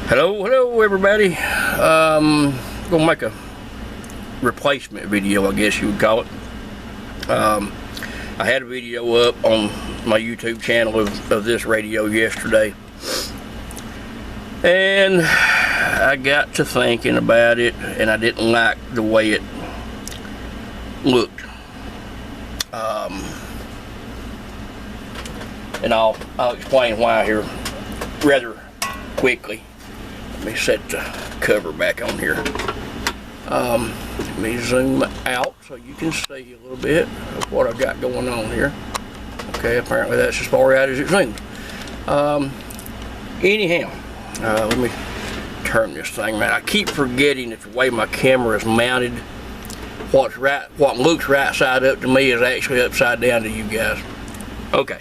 Hello everybody. Gonna make a replacement video, I guess you would call it. I had a video up on my YouTube channel of this radio yesterday, and I got to thinking about it, and I didn't like the way it looked. And I'll explain why here rather quickly. Let me set the cover back on here. Let me zoom out so you can see a little bit of what I've got going on here. Okay, apparently that's as far out as it zooms. Anyhow, let me turn this thing around. I keep forgetting that the way my camera is mounted, what looks right side up to me is actually upside down to you guys. Okay.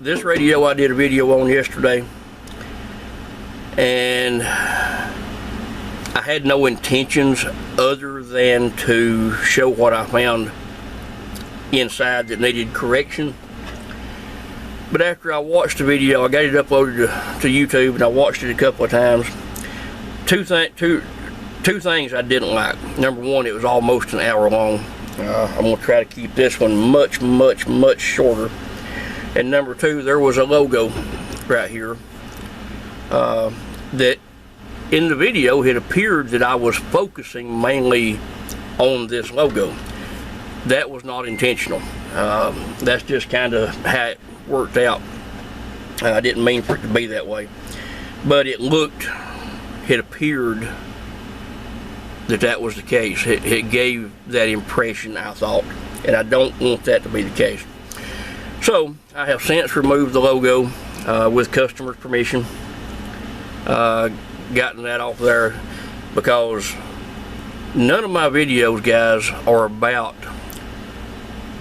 This radio I did a video on yesterday, and I had no intentions other than to show what I found inside that needed correction. But after I watched the video, I got it uploaded to YouTube, and I watched it a couple of times. Two things I didn't like. Number one, it was almost an hour long. I'm going to try to keep this one much shorter. And number two, there was a logo right here that in the video it appeared that I was focusing mainly on this logo. That was not intentional. That's just kind of how it worked out. I didn't mean for it to be that way, but it appeared that was the case. It gave that impression, I thought, and I don't want that to be the case. So I have since removed the logo with customer's permission, gotten that off there, because none of my videos, guys, are about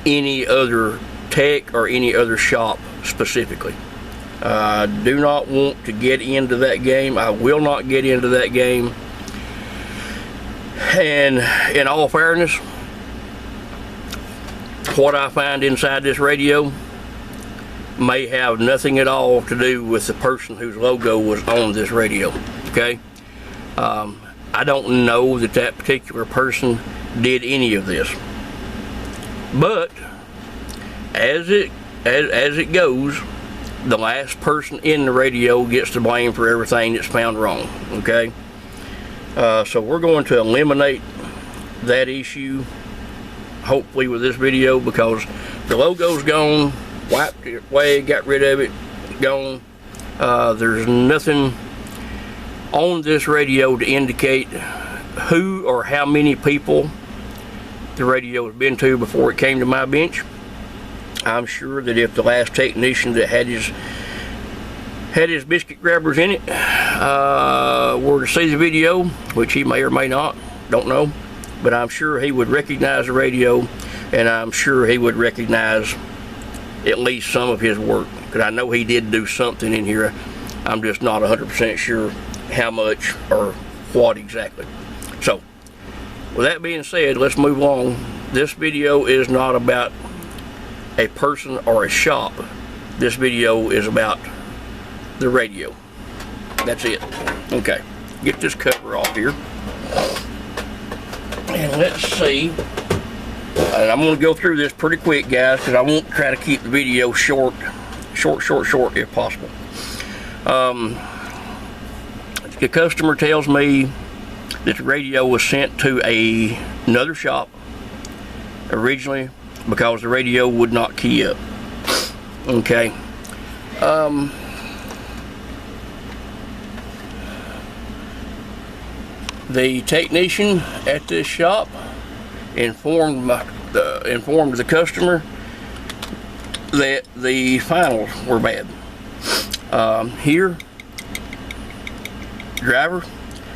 any other tech or any other shop specifically. I do not want to get into that game. I will not get into that game. And in all fairness, what I find inside this radio may have nothing at all to do with the person whose logo was on this radio. Okay, I don't know that particular person did any of this, but as it goes, the last person in the radio gets the blame for everything that's found wrong. Okay, so we're going to eliminate that issue, hopefully, with this video, because the logo's gone. Wiped it away, got rid of it, gone. There's nothing on this radio to indicate who or how many people the radio has been to before it came to my bench. I'm sure that if the last technician that had his biscuit grabbers in it were to see the video, which he may or may not, don't know, but I'm sure he would recognize the radio, and I'm sure he would recognize at least some of his work, because I know he did do something in here. I'm just not 100% sure how much or what exactly. So with that being said, let's move along. This video is not about a person or a shop. This video is about the radio. That's it. Okay, get this cover off here, and let's see. And I'm going to go through this pretty quick, guys, because I won't try to keep the video short if possible. The customer tells me that the radio was sent to another shop originally because the radio would not key up. Okay. The technician at this shop informed the customer that the finals were bad. Here, driver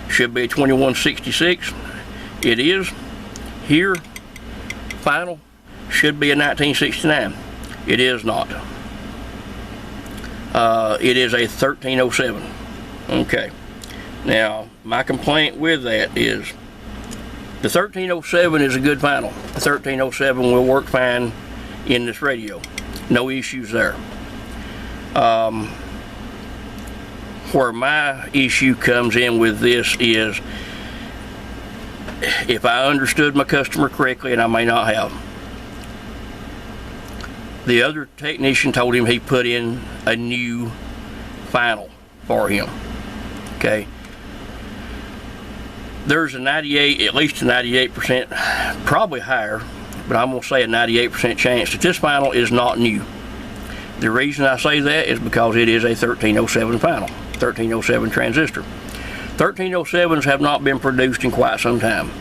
should be 2166. It is. Here, final should be a 1969. It is not. It is a 1307. Okay. Now, my complaint with that is the 1307 is a good final. The 1307 will work fine in this radio. No issues there. where my issue comes in with this is, if I understood my customer correctly, and I may not have, the other technician told him he put in a new final for him. Okay. There's a 98, at least a 98%, probably higher, but I'm going to say a 98% chance that this final is not new. The reason I say that is because it is a 1307 final, 1307 transistor. 1307s have not been produced in quite some time.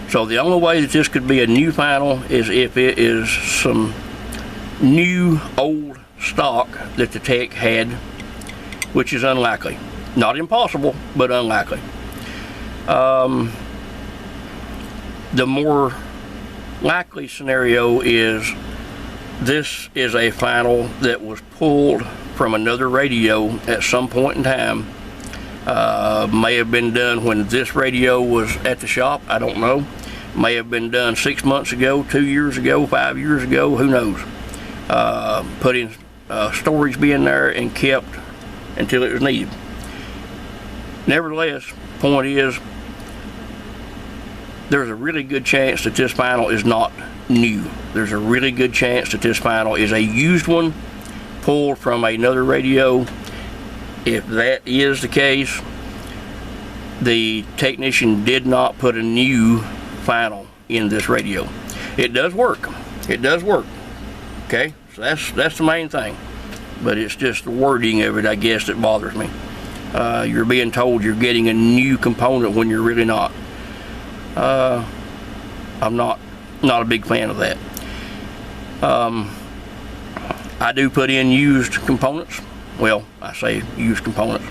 So the only way that this could be a new final is if it is some new old stock that the tech had, which is unlikely. Not impossible, but unlikely. The more likely scenario is this is a final that was pulled from another radio at some point in time. May have been done when this radio was at the shop, I don't know. May have been done 6 months ago, 2 years ago, 5 years ago, who knows. Put in storage bin there and kept until it was needed. Nevertheless, point is, there's a really good chance that this final is not new. There's a really good chance that this final is a used one pulled from another radio. If that is the case, the technician did not put a new final in this radio. It does work. It does work. Okay, so that's the main thing. But it's just the wording of it, I guess, that bothers me. You're being told you're getting a new component when you're really not. I'm not a big fan of that. I do put in used components. Well, I say used components.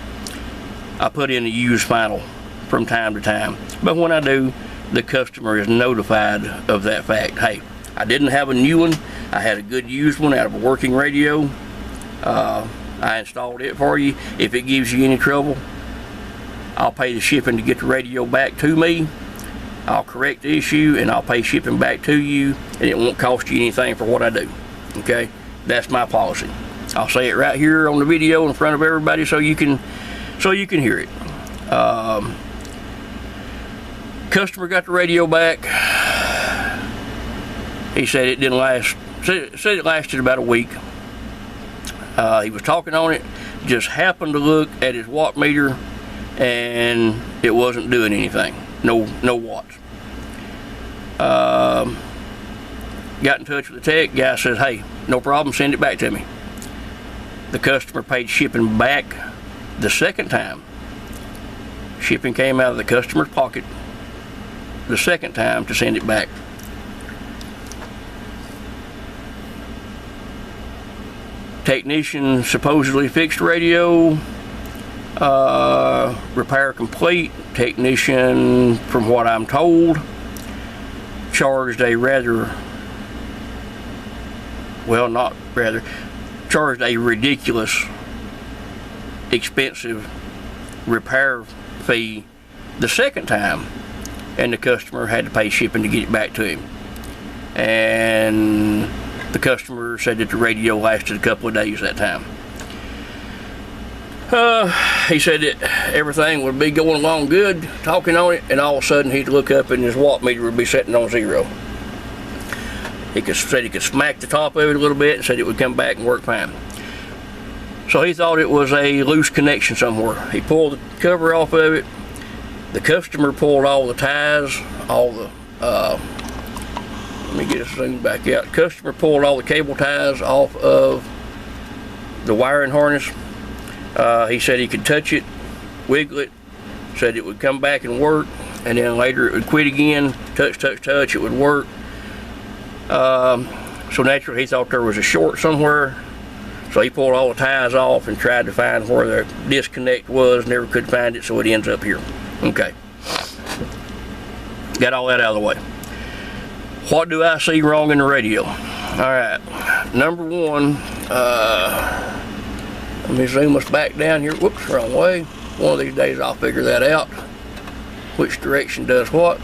I put in a used final from time to time. But when I do, the customer is notified of that fact. Hey, I didn't have a new one. I had a good used one out of a working radio. I installed it for you. If it gives you any trouble, I'll pay the shipping to get the radio back to me. I'll correct the issue and I'll pay shipping back to you, and it won't cost you anything for what I do. Okay, that's my policy. I'll say it right here on the video in front of everybody so you can hear it. Customer got the radio back. He said it didn't last. Said it lasted about a week. He was talking on it, just happened to look at his watt meter, and it wasn't doing anything. No watts. Got in touch with the tech. Guy says, hey, no problem, send it back to me. The customer paid shipping back the second time. Shipping came out of the customer's pocket the second time to send it back. Technician supposedly fixed radio. Repair complete. Technician, from what I'm told, charged a charged a ridiculous expensive repair fee the second time, and the customer had to pay shipping to get it back to him. And the customer said that the radio lasted a couple of days that time. He said that everything would be going along good, talking on it, and all of a sudden he'd look up and his watt meter would be sitting on 0. He said he could smack the top of it a little bit and said it would come back and work fine. So he thought it was a loose connection somewhere. He pulled the cover off of it. The customer pulled all the ties, all the, let me get this zoom back out. The customer pulled all the cable ties off of the wiring harness. He said he could touch it, wiggle it, said it would come back and work, and then later it would quit again, touch, it would work. So naturally he thought there was a short somewhere, so he pulled all the ties off and tried to find where the disconnect was, never could find it, so it ends up here. Okay. Got all that out of the way. What do I see wrong in the radio? Alright, number one, let me zoom us back down here. Whoops, wrong way. One of these days I'll figure that out. Which direction does what.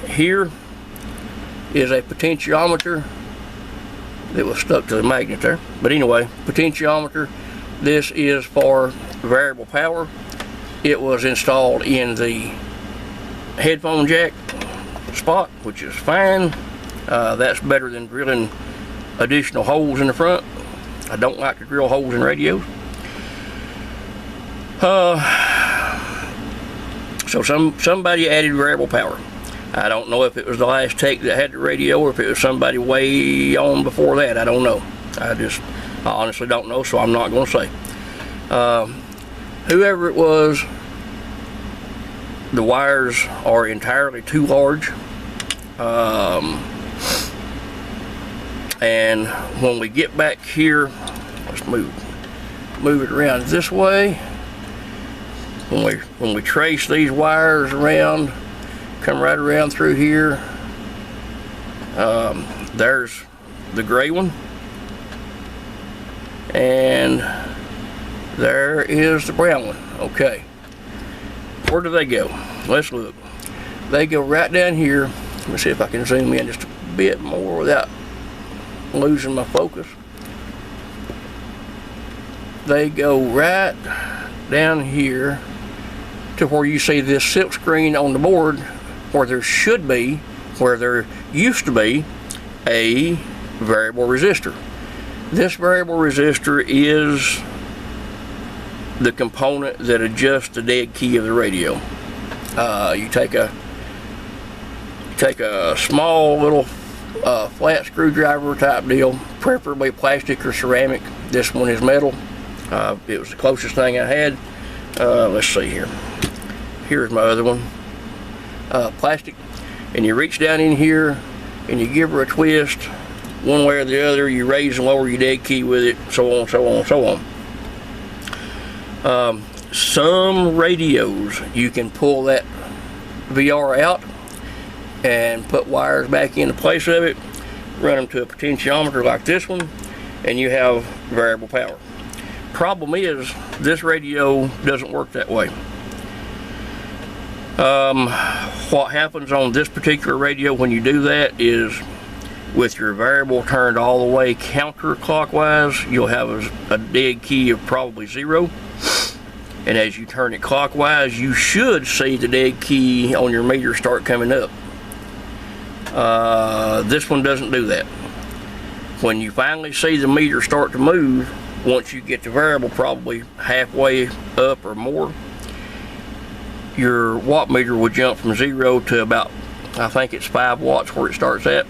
Here is a potentiometer that was stuck to the magnet there. But anyway, potentiometer This is for variable power. It was installed in the headphone jack spot, which is fine. That's better than drilling additional holes in the front. I don't like to drill holes in radios. So somebody added variable power. I don't know if it was the last tech that had the radio or if it was somebody way on before that. I don't know. I honestly don't know, so I'm not going to say. Whoever it was, the wires are entirely too large. And when we get back here, let's move it around this way. When we trace these wires around, come right around through here, there's the gray one, and there is the brown one. Okay, where do they go? Let's look. They go right down here. Let me see if I can zoom in just a bit more without losing my focus. They go right down here to where you see this silk screen on the board, where there used to be a variable resistor. This variable resistor is the component that adjusts the dead key of the radio. You take a small little flat screwdriver type deal, preferably plastic or ceramic. This one is metal. It was the closest thing I had. Let's see here. Here's my other one. Plastic. And you reach down in here and you give her a twist one way or the other. You raise and lower your dead key with it, so on, so on, so on. Some radios you can pull that VR out and put wires back into place of it, run them to a potentiometer like this one, and you have variable power. Problem is, this radio doesn't work that way. What happens on this particular radio when you do that is, with your variable turned all the way counterclockwise, you'll have a dead key of probably 0. And as you turn it clockwise, you should see the dead key on your meter start coming up. This one doesn't do that. When you finally see the meter start to move, once you get the variable probably halfway up or more, your watt meter will jump from 0 to about, I think it's 5 watts where it starts at.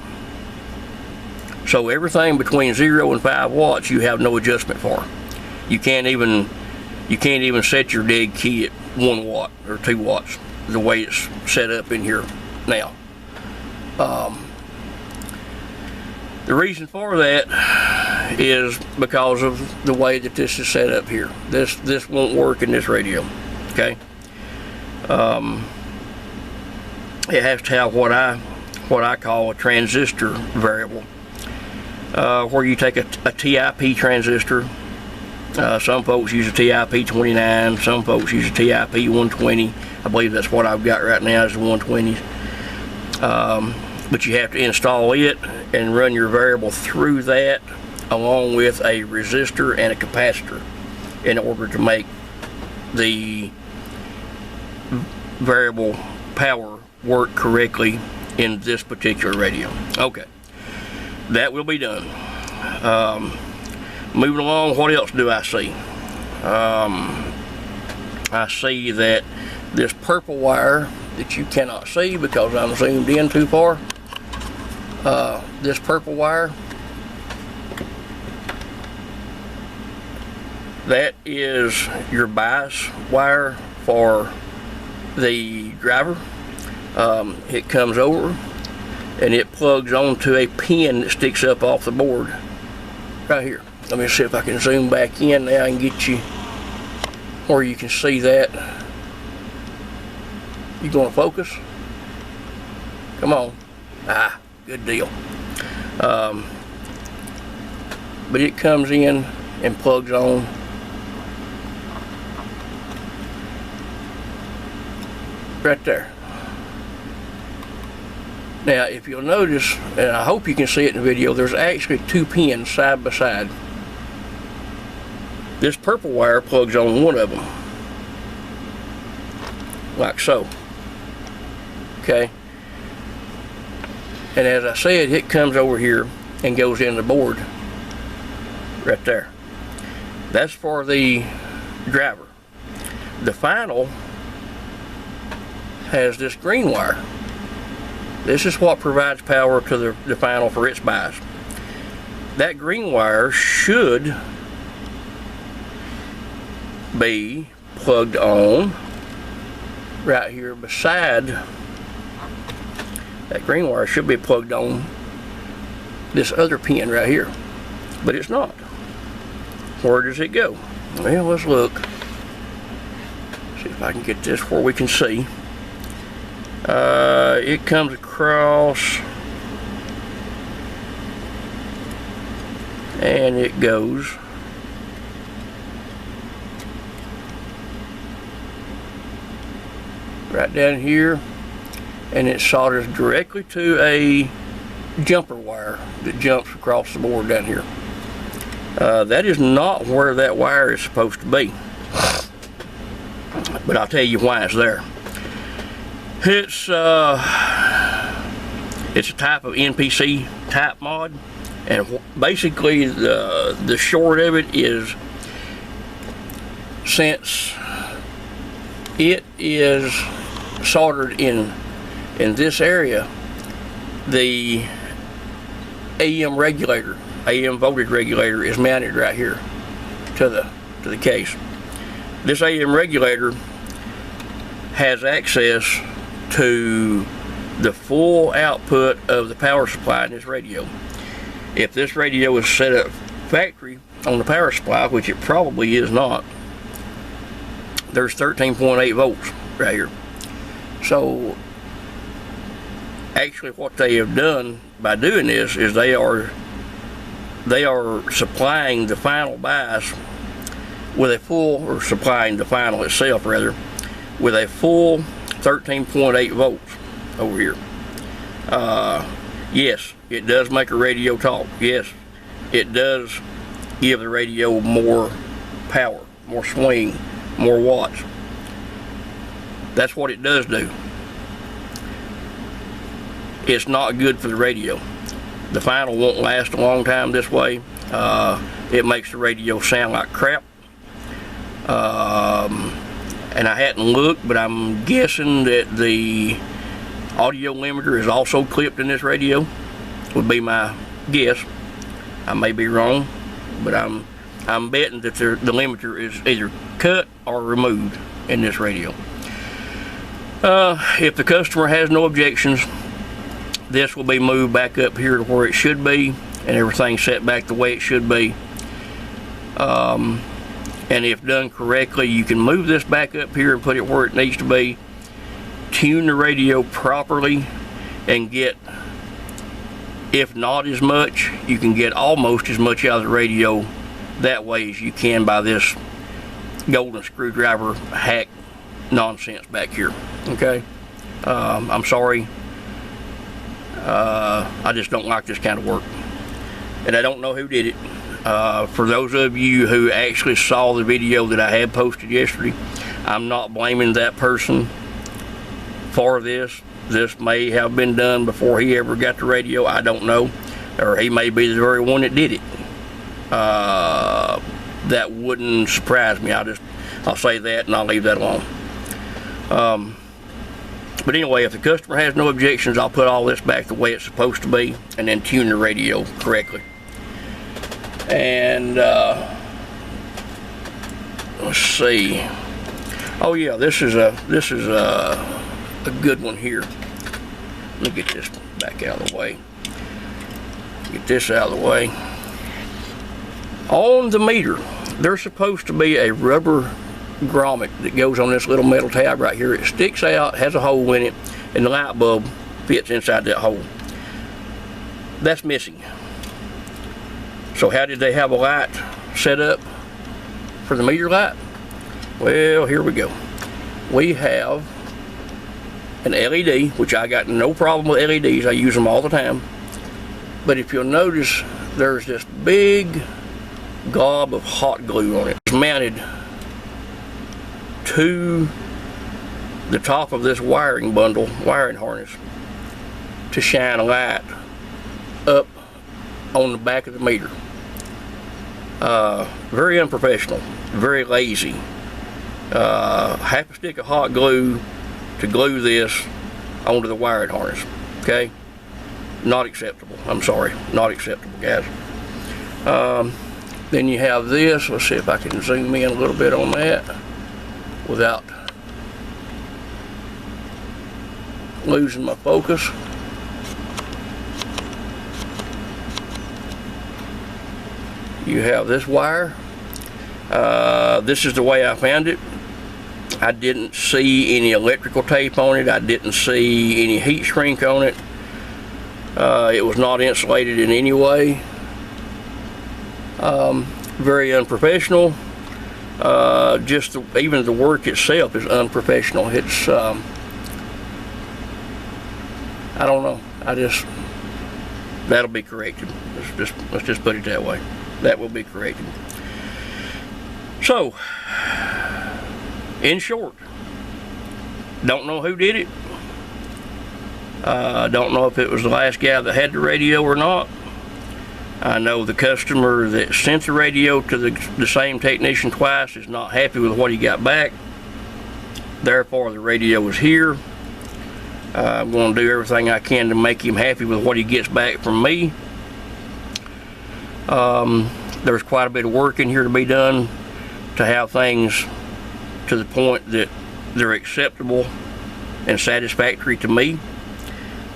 So everything between 0 and 5 watts you have no adjustment for. You can't even set your dead key at 1 watt or 2 watts the way it's set up in here now. The reason for that is because of the way that this is set up here. This won't work in this radio. Okay. It has to have what I call a transistor variable, where you take a TIP transistor. Some folks use a TIP 29, some folks use a TIP 120. I believe that's what I've got right now is the 120s. But you have to install it and run your variable through that, along with a resistor and a capacitor, in order to make the variable power work correctly in this particular radio. Okay, that will be done. Moving along, what else do I see? I see that this purple wire that you cannot see because I'm zoomed in too far, this purple wire, that is your bias wire for the driver. It comes over and it plugs onto a pin that sticks up off the board right here. Let me see if I can zoom back in now and get you where you can see that. You gonna focus? Come on. Ah, good deal. But it comes in and plugs on. Right there. Now, if you'll notice, and I hope you can see it in the video, there's actually 2 pins side by side. This purple wire plugs on one of them, like so. Okay, and as I said, it comes over here and goes in the board right there. That's for the driver. The final has this green wire. This is what provides power to the final for its bias. That green wire should be plugged on right here beside. That green wire should be plugged on this other pin right here, but it's not. Where does it go? Well, let's look. See if I can get this where we can see. It comes across and it goes right down here, and it solders directly to a jumper wire that jumps across the board down here. That is not where that wire is supposed to be, but I'll tell you why it's there. It's a type of NPC type mod, and basically the short of it is, since it is soldered in this area, the AM regulator, AM voltage regulator, is mounted right here to the case. This AM regulator has access to the full output of the power supply in this radio. If this radio is set up factory on the power supply, which it probably is not, there's 13.8 volts right here. So actually what they have done by doing this is they are supplying the final bias with a full, or supplying the final itself rather, with a full 13.8 volts over here. Yes, it does make a radio talk. Yes, it does give the radio more power, more swing, more watts. That's what it does do. It's not good for the radio. The final won't last a long time this way. It makes the radio sound like crap. And I hadn't looked, but I'm guessing that the audio limiter is also clipped in this radio, would be my guess. I may be wrong, but I'm betting that the limiter is either cut or removed in this radio. If the customer has no objections, this will be moved back up here to where it should be, and everything set back the way it should be. And if done correctly, you can move this back up here and put it where it needs to be, tune the radio properly, and get, if not as much, you can get almost as much out of the radio that way as you can by this golden screwdriver hack nonsense back here. Okay, I'm sorry, I just don't like this kind of work, and I don't know who did it. For those of you who actually saw the video that I had posted yesterday, I'm not blaming that person for this. This may have been done before he ever got the radio, I don't know, or he may be the very one that did it. That wouldn't surprise me. I'll say that and I'll leave that alone. But anyway, if the customer has no objections, I'll put all this back the way it's supposed to be, and then tune the radio correctly. And let's see. Oh yeah, this is a good one here. Let me get this back out of the way. Get this out of the way. On the meter, there's supposed to be a rubber grommet that goes on this little metal tab right here. It sticks out, has a hole in it, and the light bulb fits inside that hole. That's missing. So how did they have a light set up for the meter light? Well, here we go. We have an LED, which I got no problem with LEDs. I use them all the time. But if you'll notice, there's this big glob of hot glue on it. It's mounted to the top of this wiring harness, to shine a light up on the back of the meter. Very unprofessional, very lazy. Half a stick of hot glue to glue this onto the wiring harness. Okay, not acceptable. I'm sorry, not acceptable, guys. Then you have this. Let's see if I can zoom in a little bit on that without losing my focus. You have this wire. This is the way I found it. I didn't see any electrical tape on it. I didn't see any heat shrink on it. It was not insulated in any way. Very unprofessional. Even the work itself is unprofessional. It's I don't know. That'll be corrected. Let's just put it that way. That will be corrected. So, in short, don't know who did it. Don't know if it was the last guy that had the radio or not. I know the customer that sent the radio to the same technician twice is not happy with what he got back. Therefore, the radio is here. I'm going to do everything I can to make him happy with what he gets back from me. There's quite a bit of work in here to be done to have things to the point that they're acceptable and satisfactory to me.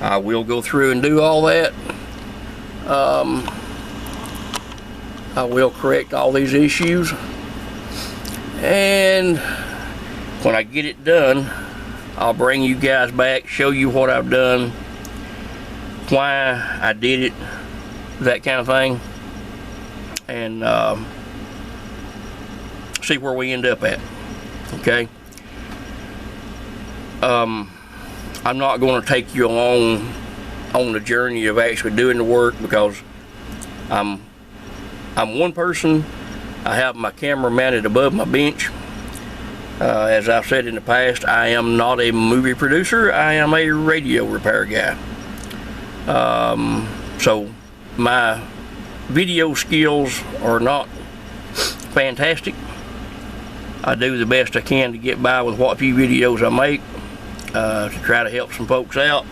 I will go through and do all that. I will correct all these issues, and when I get it done, I'll bring you guys back, show you what I've done, why I did it, that kind of thing, and see where we end up at. Okay. I'm not going to take you along on the journey of actually doing the work, because I'm one person. I have my camera mounted above my bench. As I've said in the past, I am not a movie producer. I am a radio repair guy. So my video skills are not fantastic. I do the best I can to get by with what few videos I make, to try to help some folks out.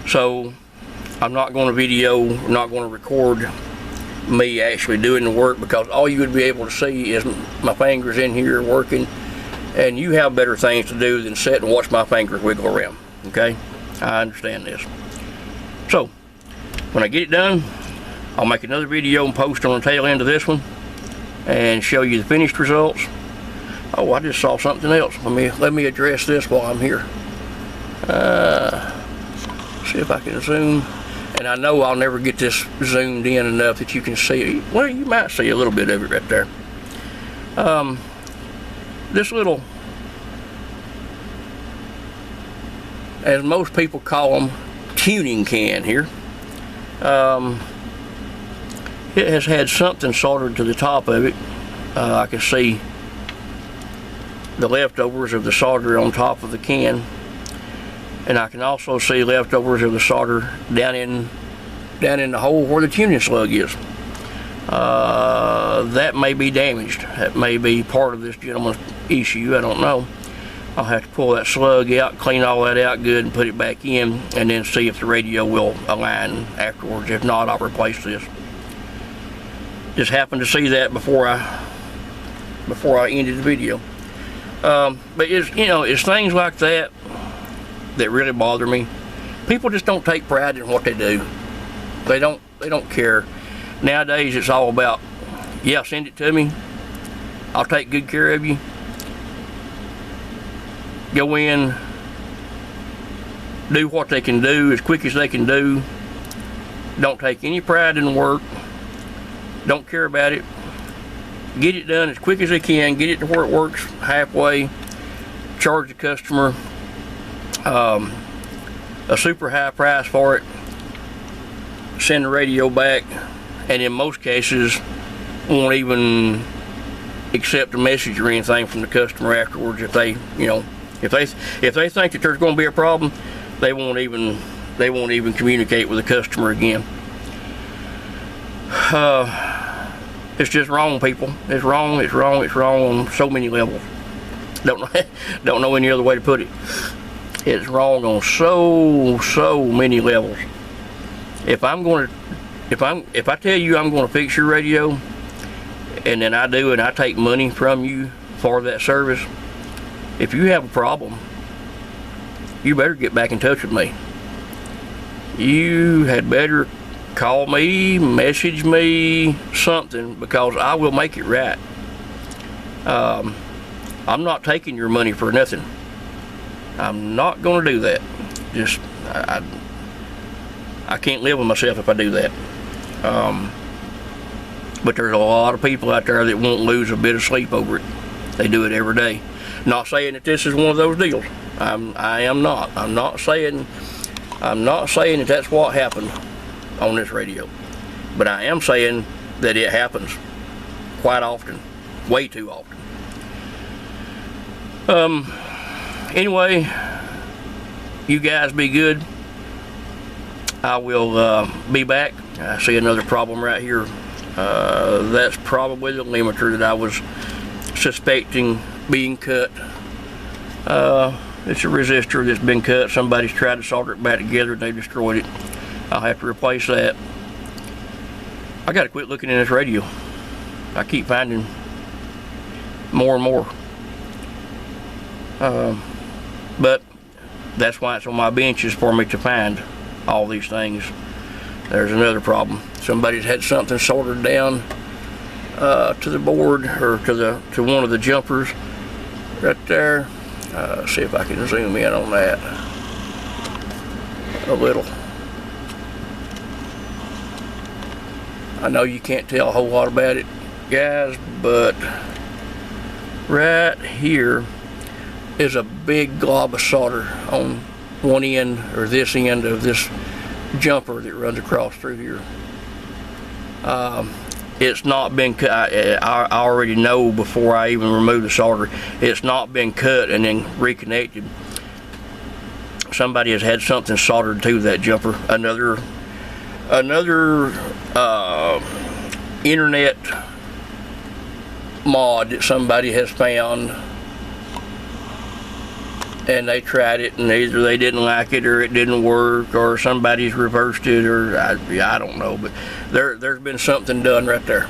So I'm not going to record me actually doing the work, because all you would be able to see is my fingers in here working, and you have better things to do than sit and watch my fingers wiggle around. Okay, I understand this. So when I get it done, I'll make another video and post on the tail end of this one and show you the finished results. Oh, I just saw something else. Let me address this while I'm here. See if I can zoom. And I know I'll never get this zoomed in enough that you can see. Well, you might see a little bit of it right there. This little, as most people call them, tuning can here. It has had something soldered to the top of it. I can see the leftovers of the solder on top of the can, and I can also see leftovers of the solder down in the hole where the tuning slug is. That may be damaged. That may be part of this gentleman's issue. I don't know. I'll have to pull that slug out, clean all that out good, and put it back in, and then see if the radio will align afterwards. If not, I'll replace this. Just happened to see that before I ended the video. But it's things like that that really bother me. People just don't take pride in what they do. They don't care. Nowadays it's all about, yeah, send it to me, I'll take good care of you. Go in, do what they can do as quick as they can do. Don't take any pride in the work. Don't care about it. Get it done as quick as they can. Get it to where it works halfway. Charge the customer a super high price for it. Send the radio back, and in most cases won't even accept a message or anything from the customer afterwards. If they, you know, if they think that there's going to be a problem, they won't even communicate with the customer again. It's just wrong, people. It's wrong on so many levels. Don't know any other way to put it. It's wrong on so many levels. If I tell you I'm going to fix your radio, and then I do, and I take money from you for that service, if you have a problem, you better get back in touch with me. You had better call me, message me, something, because I will make it right. I'm not taking your money for nothing. I'm not going to do that. Just, I can't live with myself if I do that. But there's a lot of people out there that won't lose a bit of sleep over it. They do it every day. Not saying that this is one of those deals. I am not. I'm not saying that that's what happened on this radio. But I am saying that it happens quite often, way too often. Anyway, you guys be good. I will be back. I see another problem right here. That's probably the limiter that I was suspecting being cut. It's a resistor that's been cut. Somebody's tried to solder it back together and they destroyed it. I'll have to replace that. I gotta quit looking in this radio. I keep finding more and more. But that's why it's on my benches, for me to find all these things. There's another problem. Somebody's had something soldered down to the board, or to one of the jumpers right there. See if I can zoom in on that a little. I know you can't tell a whole lot about it, guys, but right here is a big glob of solder on one end, or this end of this jumper that runs across through here. It's not been cut. I already know before I even remove the solder, it's not been cut and then reconnected. Somebody has had something soldered to that jumper. Another internet mod that somebody has found, and they tried it, and either they didn't like it, or it didn't work, or somebody's reversed it, or I don't know, but there's been something done right there.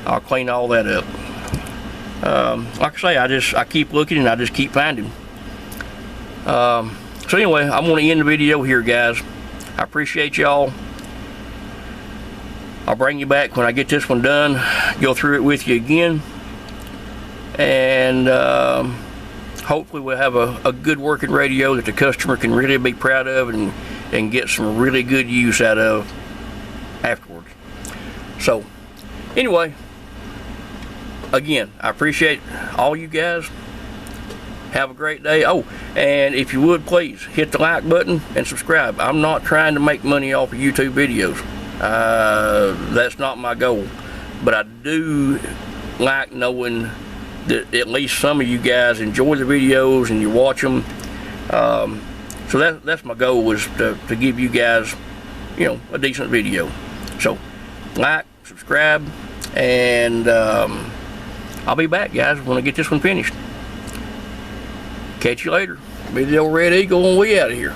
I'll clean all that up. Like I say, I keep looking and I just keep finding. So anyway, I'm going to end the video here, guys. I appreciate y'all. I'll bring you back when I get this one done, go through it with you again, and hopefully we'll have a good working radio that the customer can really be proud of and get some really good use out of afterwards. So anyway, again, I appreciate all you guys. Have a great day. Oh, and if you would, please hit the like button and subscribe. I'm not trying to make money off of YouTube videos. That's not my goal, but I do like knowing that at least some of you guys enjoy the videos and you watch them. So that's my goal, was to give you guys, you know, a decent video. So like, subscribe, and I'll be back, guys, when I get this one finished. Catch you later. Be the old Red Eagle, and we out of here.